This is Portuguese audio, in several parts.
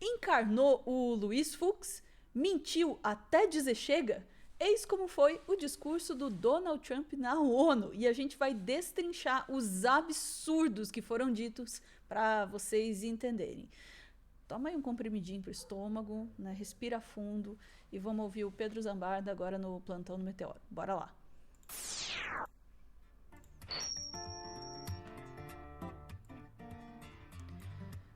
encarnou o Luiz Fux, mentiu até dizer chega. Eis como foi o discurso do Donald Trump na ONU. E a gente vai destrinchar os absurdos que foram ditos para vocês entenderem. Toma aí um comprimidinho pro estômago, né? Respira fundo e vamos ouvir o Pedro Zambarda agora no Plantão do Meteoro. Bora lá.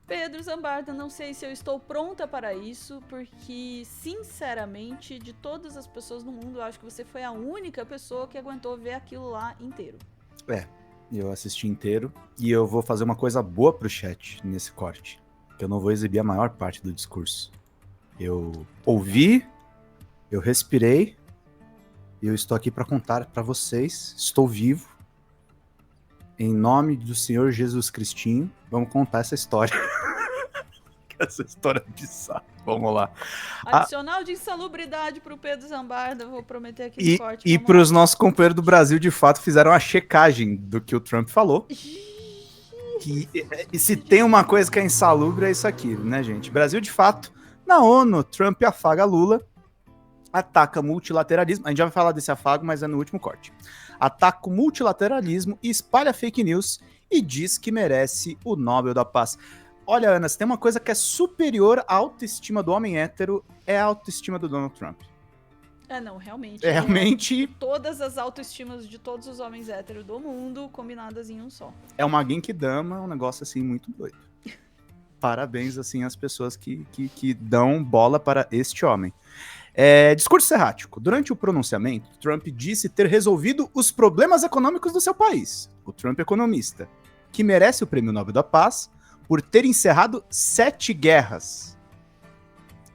Pedro Zambarda, não sei se eu estou pronta para isso, porque, sinceramente, de todas as pessoas no mundo, eu acho que você foi a única pessoa que aguentou ver aquilo lá inteiro. Eu assisti inteiro e eu vou fazer uma coisa boa pro chat nesse corte, que eu não vou exibir a maior parte do discurso. Eu ouvi, eu respirei e eu estou aqui para contar para vocês, estou vivo, em nome do Senhor Jesus Cristinho, vamos contar essa história. Essa história é bizarra. Vamos lá. Adicional de insalubridade pro Pedro Zambarda, vou prometer aqui no corte. E para os nossos companheiros do Brasil, de fato, fizeram a checagem do que o Trump falou. E se tem uma coisa que é insalubre, é isso aqui, né, gente? Brasil, de fato, na ONU, Trump afaga Lula, ataca multilateralismo. A gente já vai falar desse afago, mas é no último corte. Ataca o multilateralismo e espalha fake news e diz que merece o Nobel da Paz. Olha, Ana, se tem uma coisa que é superior à autoestima do homem hétero, é a autoestima do Donald Trump. Não, realmente. Realmente. Todas as autoestimas de todos os homens héteros do mundo combinadas em um só. É uma Genkidama, um negócio assim muito doido. Parabéns, assim, às pessoas que dão bola para este homem. Discurso errático. Durante o pronunciamento, Trump disse ter resolvido os problemas econômicos do seu país. O Trump economista, que merece o Prêmio Nobel da Paz por ter encerrado 7 guerras.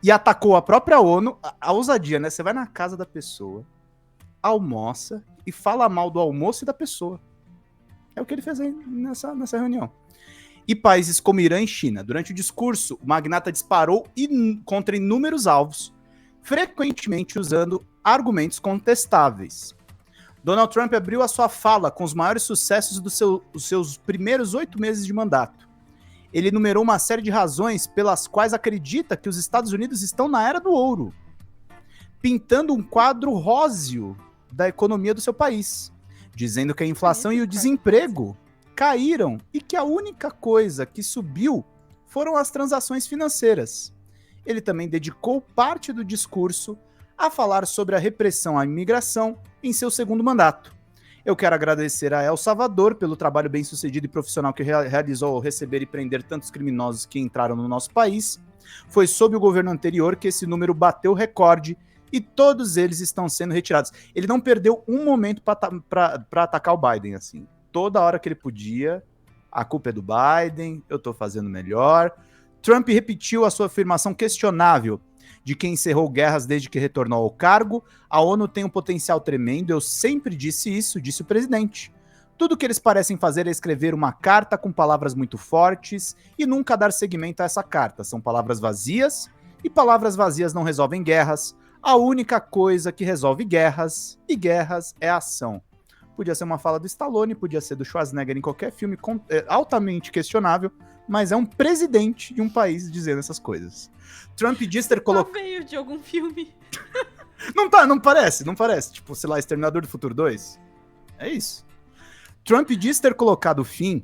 E atacou a própria ONU, a ousadia, né? Você vai na casa da pessoa, almoça e fala mal do almoço e da pessoa. É o que ele fez aí nessa reunião. E países como Irã e China. Durante o discurso, o magnata disparou contra inúmeros alvos, frequentemente usando argumentos contestáveis. Donald Trump abriu a sua fala com os maiores sucessos dos seus primeiros 8 meses de mandato. Ele enumerou uma série de razões pelas quais acredita que os Estados Unidos estão na era do ouro, pintando um quadro róseo da economia do seu país, dizendo que a inflação e o desemprego caíram e que a única coisa que subiu foram as transações financeiras. Ele também dedicou parte do discurso a falar sobre a repressão à imigração em seu segundo mandato. Eu quero agradecer a El Salvador pelo trabalho bem-sucedido e profissional que realizou ao receber e prender tantos criminosos que entraram no nosso país. Foi sob o governo anterior que esse número bateu recorde e todos eles estão sendo retirados. Ele não perdeu um momento para atacar o Biden, assim. Toda hora que ele podia, a culpa é do Biden, eu tô fazendo melhor. Trump repetiu a sua afirmação questionável de que encerrou guerras desde que retornou ao cargo. A ONU tem um potencial tremendo, eu sempre disse isso, disse o presidente. Tudo que eles parecem fazer é escrever uma carta com palavras muito fortes e nunca dar seguimento a essa carta. São palavras vazias, e palavras vazias não resolvem guerras. A única coisa que resolve guerras, e guerras, é a ação. Podia ser uma fala do Stallone, podia ser do Schwarzenegger em qualquer filme altamente questionável, mas é um presidente de um país dizendo essas coisas. Trump diz ter colocado... veio de algum filme. Não parece. Tipo, sei lá, Exterminador do Futuro 2. É isso. Trump diz ter colocado fim,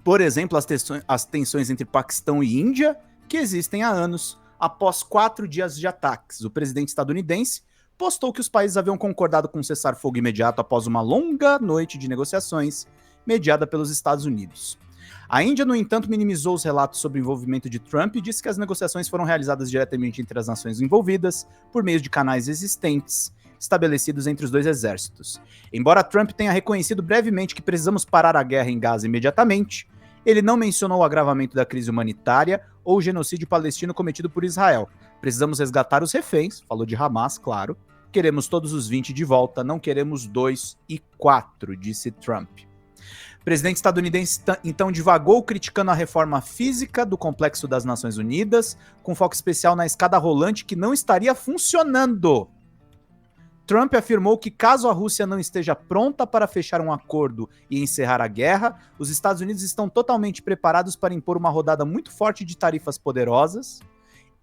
por exemplo, às tensões entre Paquistão e Índia, que existem há anos. Após 4 dias de ataques, o presidente estadunidense postou que os países haviam concordado com um cessar-fogo imediato após uma longa noite de negociações mediada pelos Estados Unidos. A Índia, no entanto, minimizou os relatos sobre o envolvimento de Trump e disse que as negociações foram realizadas diretamente entre as nações envolvidas por meio de canais existentes, estabelecidos entre os dois exércitos. Embora Trump tenha reconhecido brevemente que precisamos parar a guerra em Gaza imediatamente, ele não mencionou o agravamento da crise humanitária ou o genocídio palestino cometido por Israel. Precisamos resgatar os reféns, falou de Hamas, claro. Queremos todos os 20 de volta, não queremos 2 e 4, disse Trump. O presidente estadunidense então divagou criticando a reforma física do Complexo das Nações Unidas, com foco especial na escada rolante que não estaria funcionando. Trump afirmou que caso a Rússia não esteja pronta para fechar um acordo e encerrar a guerra, os Estados Unidos estão totalmente preparados para impor uma rodada muito forte de tarifas poderosas,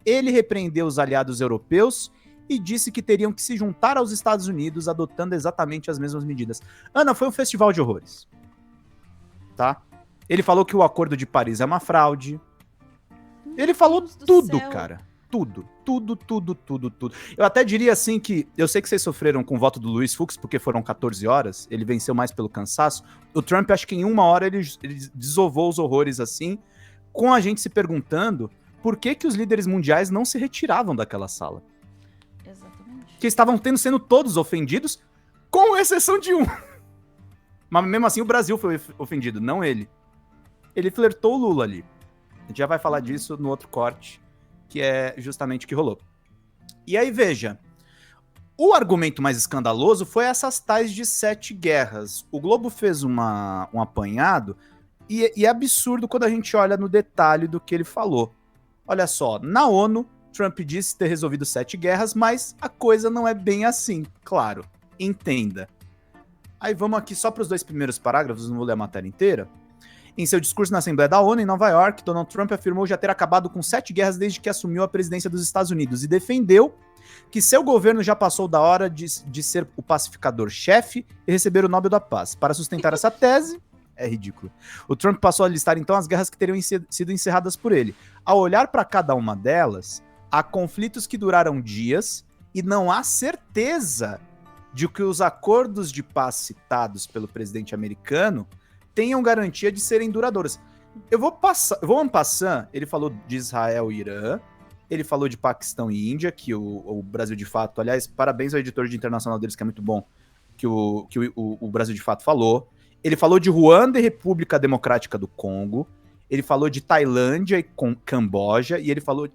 Ele repreendeu os aliados europeus e disse que teriam que se juntar aos Estados Unidos, adotando exatamente as mesmas medidas. Ana, foi um festival de horrores, tá? Ele falou que o Acordo de Paris é uma fraude. Ele falou tudo, cara. Tudo. Eu até diria assim que, eu sei que vocês sofreram com o voto do Luiz Fux, porque foram 14 horas, ele venceu mais pelo cansaço. O Trump, acho que em 1 hora, ele desovou os horrores assim, com a gente se perguntando por que os líderes mundiais não se retiravam daquela sala. Exatamente. Que estavam sendo todos ofendidos, com exceção de um. Mas mesmo assim o Brasil foi ofendido, não ele. Ele flertou o Lula ali. A gente já vai falar disso no outro corte, que é justamente o que rolou. E aí, veja, o argumento mais escandaloso foi essas tais de 7 guerras. O Globo fez um apanhado e é absurdo quando a gente olha no detalhe do que ele falou. Olha só, na ONU, Trump disse ter resolvido 7 guerras, mas a coisa não é bem assim, claro. Entenda. Aí vamos aqui só para os 2 primeiros parágrafos, não vou ler a matéria inteira. Em seu discurso na Assembleia da ONU, em Nova York, Donald Trump afirmou já ter acabado com 7 guerras desde que assumiu a presidência dos Estados Unidos e defendeu que seu governo já passou da hora de ser o pacificador-chefe e receber o Nobel da Paz. Para sustentar essa tese, é ridículo. O Trump passou a listar então as guerras que teriam sido encerradas por ele. Ao olhar para cada uma delas, há conflitos que duraram dias e não há certeza de que os acordos de paz citados pelo presidente americano tenham garantia de serem duradouras. Eu vou en passant, ele falou de Israel e Irã, ele falou de Paquistão e Índia, que o Brasil de Fato, aliás, parabéns ao editor de internacional deles, que é muito bom, que o Brasil de Fato falou. Ele falou de Ruanda e República Democrática do Congo, ele falou de Tailândia e Camboja, e ele falou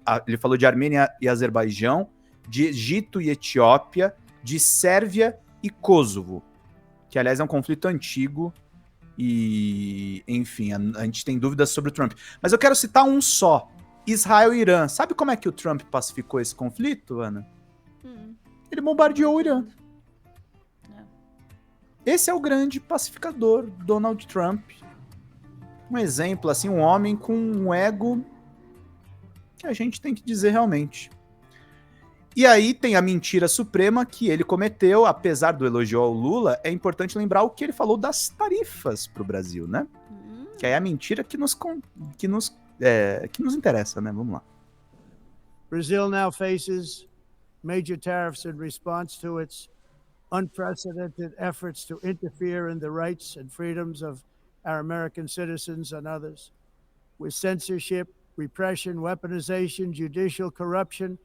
de Armênia e Azerbaijão, de Egito e Etiópia, de Sérvia e Kosovo, que aliás é um conflito antigo. E, enfim, a gente tem dúvidas sobre o Trump. Mas eu quero citar um só. Israel e Irã. Sabe como é que o Trump pacificou esse conflito, Ana? Ele bombardeou o Irã. Esse é o grande pacificador, Donald Trump. Um exemplo, assim, um homem com um ego que a gente tem que dizer realmente. E aí tem a mentira suprema que ele cometeu, apesar do elogio ao Lula, é importante lembrar o que ele falou das tarifas para o Brasil, né? Que aí é a mentira que nos interessa, né? Vamos lá. Brazil now faces major tariffs in response to its unprecedented efforts to interfere in the rights and freedoms of our American citizens and others, with censorship, repression, weaponization, judicial corruption,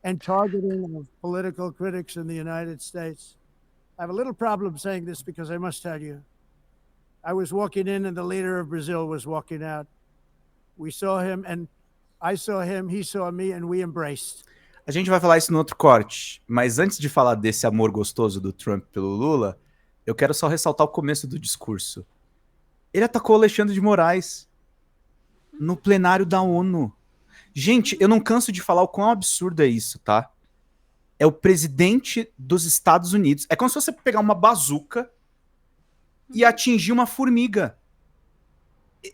and targeting of political critics in the United States. I have a little problem saying this because I must tell you, I was walking in and the leader of Brazil was walking out. We saw him and I saw him, he saw me, and we embraced. A gente vai falar isso no outro corte, mas antes de falar desse amor gostoso do Trump pelo Lula, eu quero só ressaltar o começo do discurso. Ele atacou Alexandre de Moraes no plenário da ONU. Gente, eu não canso de falar o quão absurdo é isso, tá? É o presidente dos Estados Unidos. É como se você pegar uma bazuca e atingir uma formiga.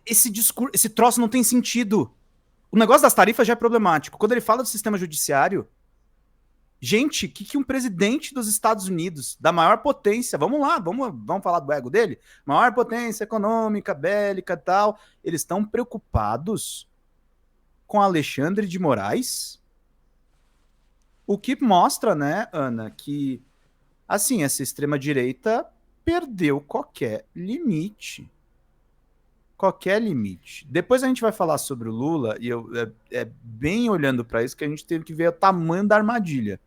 Esse troço não tem sentido. O negócio das tarifas já é problemático. Quando ele fala do sistema judiciário, gente, o que um presidente dos Estados Unidos, da maior potência, vamos lá, vamos falar do ego dele? Maior potência econômica, bélica e tal, eles estão preocupados com Alexandre de Moraes? O que mostra, né, Ana, que, assim, essa extrema-direita perdeu qualquer limite. Qualquer limite. Depois a gente vai falar sobre o Lula, e é bem olhando para isso que a gente teve que ver o tamanho da armadilha.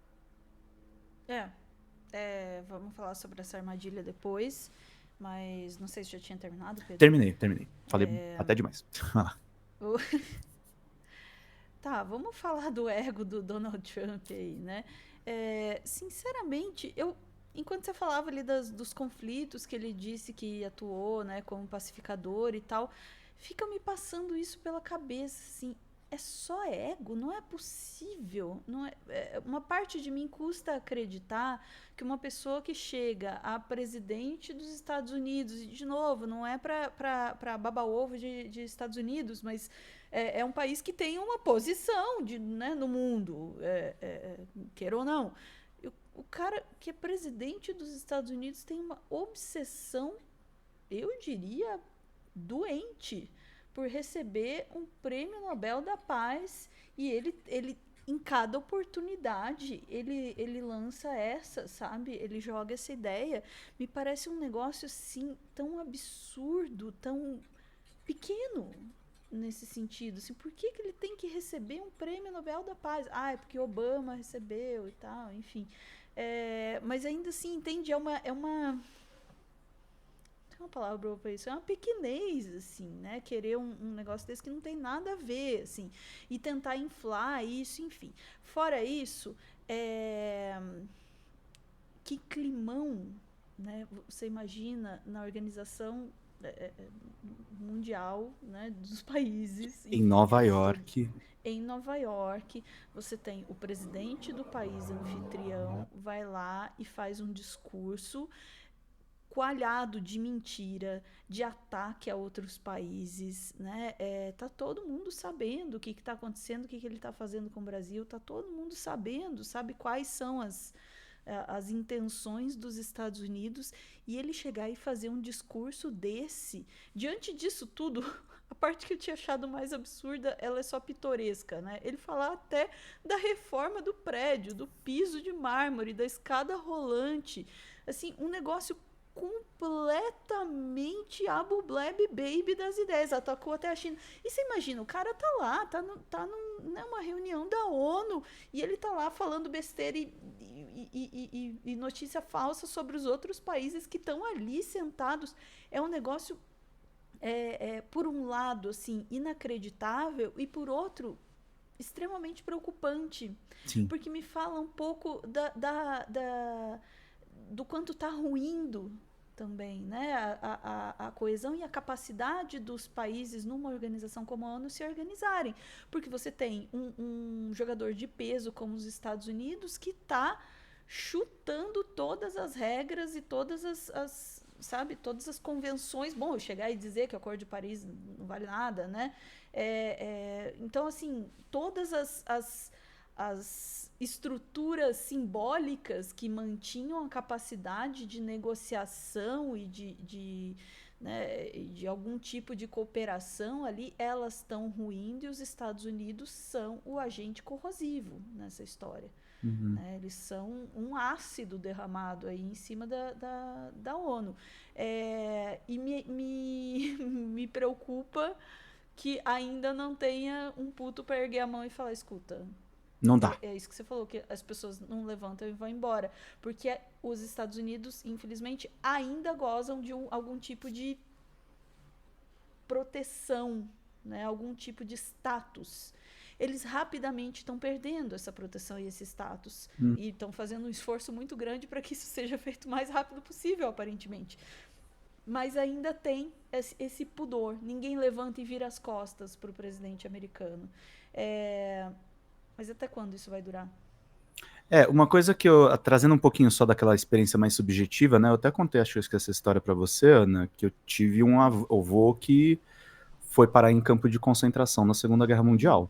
Vamos falar sobre essa armadilha depois, mas não sei se já tinha terminado, Pedro. Terminei. Falei até demais. Tá, vamos falar do ego do Donald Trump aí, né? Sinceramente, enquanto você falava ali dos conflitos que ele disse que atuou, né, como pacificador e tal, fica me passando isso pela cabeça, assim, é só ego? Não é possível. Não uma parte de mim custa acreditar que uma pessoa que chega a presidente dos Estados Unidos, e de novo, não é para babar ovo de Estados Unidos, mas é um país que tem uma posição né, no mundo, queira ou não. O cara que é presidente dos Estados Unidos tem uma obsessão, eu diria, doente, por receber um prêmio Nobel da Paz, e ele em cada oportunidade, ele lança essa, sabe? Ele joga essa ideia. Me parece um negócio, assim, tão absurdo, tão pequeno nesse sentido. Assim, por que ele tem que receber um prêmio Nobel da Paz? Ah, é porque Obama recebeu e tal, enfim. Mas ainda assim, entende? É uma uma palavra para isso, é uma pequenez, assim, né? Querer um negócio desse que não tem nada a ver, assim, e tentar inflar isso, enfim. Fora isso, que climão, né? Você imagina na organização mundial, né, dos países. Em Nova York. Em Nova York, você tem o presidente do país anfitrião, vai lá e faz um discurso coalhado de mentira, de ataque a outros países, né? Tá todo mundo sabendo o que está acontecendo, o que ele está fazendo com o Brasil, tá todo mundo sabendo, sabe quais são as intenções dos Estados Unidos, e ele chegar e fazer um discurso desse. Diante disso tudo, a parte que eu tinha achado mais absurda, ela é só pitoresca, né? Ele falar até da reforma do prédio, do piso de mármore, da escada rolante, assim, um negócio completamente Abu Blab Baby das ideias, atacou até a China. E você imagina, o cara tá lá, tá numa reunião da ONU, e ele tá lá falando besteira e notícia falsa sobre os outros países que estão ali sentados. É um negócio, por um lado, assim, inacreditável, e por outro, extremamente preocupante. Sim. Porque me fala um pouco do quanto está ruindo também, né? A coesão e a capacidade dos países numa organização como a ONU se organizarem. Porque você tem um jogador de peso como os Estados Unidos que está chutando todas as regras e todas todas as convenções. Bom, eu chegar e dizer que o Acordo de Paris não vale nada, né? Então, assim, todas as estruturas simbólicas que mantinham a capacidade de negociação e de algum tipo de cooperação ali, elas estão ruindo, e os Estados Unidos são o agente corrosivo nessa história. Uhum. Né? Eles são um ácido derramado aí em cima da ONU. E me preocupa que ainda não tenha um puto para erguer a mão e falar, escuta, não dá. É isso que você falou, que as pessoas não levantam e vão embora. Porque os Estados Unidos, infelizmente, ainda gozam de algum tipo de proteção, né? Algum tipo de status. Eles rapidamente estão perdendo essa proteção e esse status. E estão fazendo um esforço muito grande para que isso seja feito o mais rápido possível, aparentemente. Mas ainda tem esse pudor. Ninguém levanta e vira as costas para o presidente americano. Mas até quando isso vai durar? Uma coisa que eu, trazendo um pouquinho só daquela experiência mais subjetiva, né? Eu até contei, acho que essa história para você, Ana, que eu tive um avô que foi parar em campo de concentração na Segunda Guerra Mundial.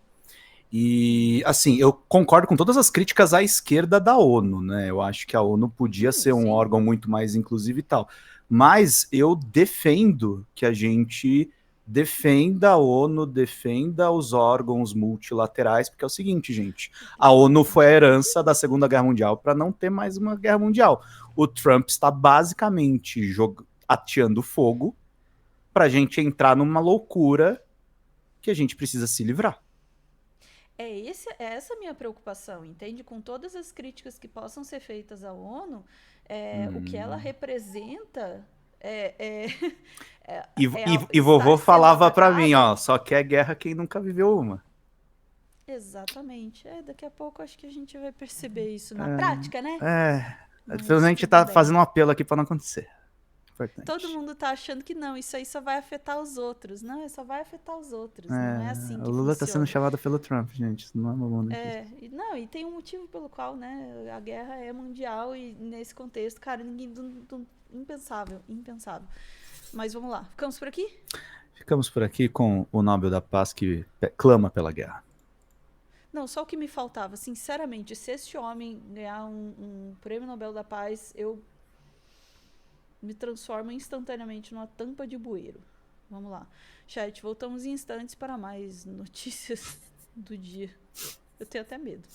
E, assim, eu concordo com todas as críticas à esquerda da ONU, né? Eu acho que a ONU podia ser um órgão muito mais inclusivo e tal. Mas eu defendo que a gente defenda a ONU, defenda os órgãos multilaterais, porque é o seguinte, gente, a ONU foi a herança da Segunda Guerra Mundial para não ter mais uma guerra mundial. O Trump está basicamente ateando fogo para a gente entrar numa loucura que a gente precisa se livrar. Essa a minha preocupação, entende? Com todas as críticas que possam ser feitas à ONU, o que ela representa E vovô falava pra mim, ó, só quer guerra quem nunca viveu uma. Exatamente. Daqui a pouco acho que a gente vai perceber isso na prática, né? A gente tá fazendo um apelo aqui pra não acontecer. Importante. Todo mundo tá achando que não, isso aí só vai afetar os outros. Não, só vai afetar os outros. Não é assim que o Lula funciona. tá sendo chamado pelo Trump, gente. Isso não é uma boa notícia. E tem um motivo pelo qual, né, a guerra é mundial, e nesse contexto, cara, impensável. Mas vamos lá. Ficamos por aqui? Ficamos por aqui com o Nobel da Paz que clama pela guerra. Não, só o que me faltava, sinceramente, se esse homem ganhar um prêmio Nobel da Paz, eu me transformo instantaneamente numa tampa de bueiro. Vamos lá. Chat, voltamos em instantes para mais notícias do dia. Eu tenho até medo.